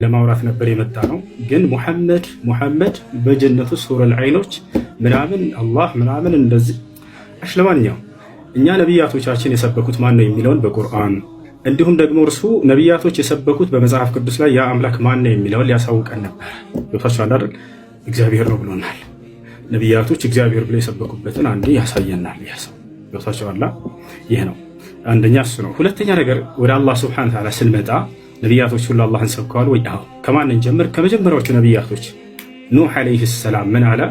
ለማውራት ነበር የመጣ ነው። ግን ሙሐመድ በጀነቱ ሱረል ዐይኖች ምናምን አላህ ምናምን እንደዚህ አሽለማንኛው እኛ ነቢያቶቻችን የሰበኩት ማን ነው የሚለውን በቁርአን እንዲሁም ደግሞ እርሱ ነቢያቶች የሰበኩት በመጽሐፍ ቅዱስ ላይ ያ አምላክ ማን ነው የሚለውን ሊያሳውቀን ነበር። ገብቷችኋል አይደል? እግዚአብሔር ነው ብሎናል። ነቢያቶች እግዚአብሔር ብለው የሰበኩበትን አንዴ ያሳየናል። ያሰው ገብቷችኋል? ይህ ነው አንደኛ እሱ ነው። ሁለተኛ ነገር ወደ አላህ ሱብሓነሁ ወተዓላ ስንመጣ ነቢያቶች ሁሉ አላህን ሰብከዋል ወይ? አዎ። ከማን እንጀምር? ከመጀመሪያዎቹ ነቢያቶች ኑህ ዓለይሂ ሰላም ምን አለ?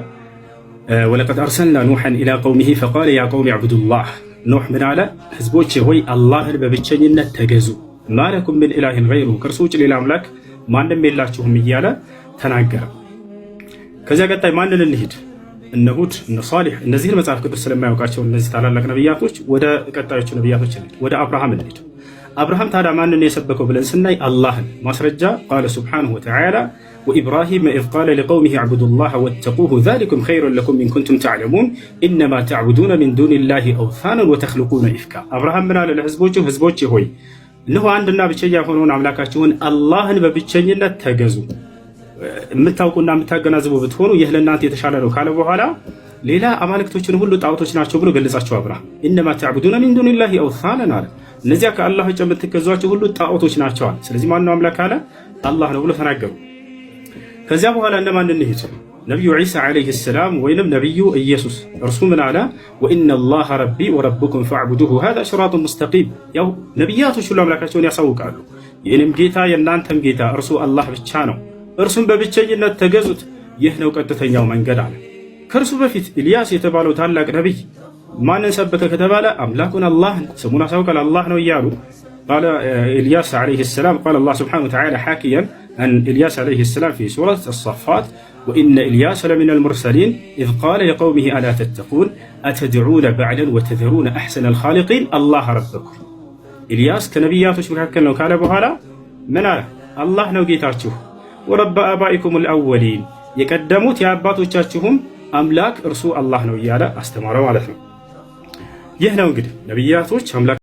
ወለቀድ አርሰልና ኑሐን ኢላ ቀውሚሂ ፈቃለ ያ ቀውሚ ዕቡዱላህ። ኑህ ምን አለ? ህዝቦቼ ሆይ አላህን በብቸኝነት ተገዙ፣ ማለኩም ምን ኢላሂን ገይሩሁ፣ ከእርሱ ውጭ ሌላ አምላክ ማንም የላችሁም እያለ ተናገረ። ከዚያ ቀጣይ ማንን እንሂድ? እነ ሁድ፣ እነ ሷሊሕ። እነዚህን መጽሐፍ ቅዱስ ስለማያውቃቸው እነዚህ ታላላቅ ነቢያቶች ወደ ቀጣዮቹ ነቢያቶች እንሂድ። ወደ አብርሃም እንሂድ። አብርሃም ታዲያ ማንን የሰበከው ብለን ስናይ አላህን። ማስረጃ ቃለ ሱብሓነሁ ወተዓላ ወኢብራሂም ኢዝ ቃለ ሊቀውሚሂ ዕቡዱላህ ወተቁሁ ዛሊኩም ኸይሩን ለኩም ኢን ኩንቱም ተዕለሙን ኢነማ ተዕቡዱነ ሚን ዱኒላሂ አውሳነን ወተኽሉቁነ ኢፍካ። አብርሃም ምን አለ ለህዝቦቹ? ህዝቦቼ ሆይ እነሆ አንድና ብቸኛ የሆነውን አምላካችሁን አላህን በብቸኝነት ተገዙ፣ የምታውቁና የምታገናዝቡ ብትሆኑ ይህ ለእናንተ የተሻለ ነው ካለ በኋላ ሌላ አማልክቶችን ሁሉ ጣዖቶች ናቸው ብሎ ገለጻቸው። አብርሃም ኢነማ ተዕቡዱነ ሚን ዱኒላሂ አውሳነን አለ። እነዚያ ከአላህ ውጭ የምትገዟቸው ሁሉ ጣዖቶች ናቸዋል። ስለዚህ ማነው አምላክ አለ? አላህ ነው ብሎ ተናገሩ። ከዚያ በኋላ እነማን እንሂድ? ነቢዩ ዒሳ ዓለይሂ ሰላም ወይንም ነቢዩ ኢየሱስ። እርሱ ምን አለ? ወኢነላሃ ረቢ ወረብኩም ፈዕቡዱሁ ሃዛ ሲራጡን ሙስተቂም። ያው ነቢያቶች ሁሉ አምላካቸውን ያሳውቃሉ። የእኔም ጌታ የእናንተም ጌታ እርሱ አላህ ብቻ ነው፣ እርሱም በብቸኝነት ተገዙት፣ ይህ ነው ቀጥተኛው መንገድ አለ። ከእርሱ በፊት ኢልያስ የተባለው ታላቅ ነቢይ ማንን ሰበከ ከተባለ አምላኩን አላህን ስሙን አሳውቃል። አላህ ነው እያሉ ቃለ ኢልያስ ዓለይሂ ሰላም ቃለ አላህ ሱብሓነሁ ወተዓላ ሓኪያን አን ኢልያስ ዓለይሂ ሰላም ፊ ሱረት አስሳፋት ወኢነ ኢልያስ ለሚነል ሙርሰሊን ኢዝ ቃለ ሊቀውሚሂ አላ ተተቁን አተድዑነ በዕለን ወተዘሩነ አሕሰነል ኻሊቂን አላህ ረበኩም። ኢልያስ ከነቢያቶች መካከል ነው ካለ በኋላ ምን አለ? አላህ ነው ጌታችሁ፣ ወረበ አባኢኩሙል አወሊን፣ የቀደሙት የአባቶቻችሁም አምላክ እርሱ አላህ ነው እያለ አስተማረ ማለት ነው። ይህ ነው እንግዲህ ነቢያቶች አምላክ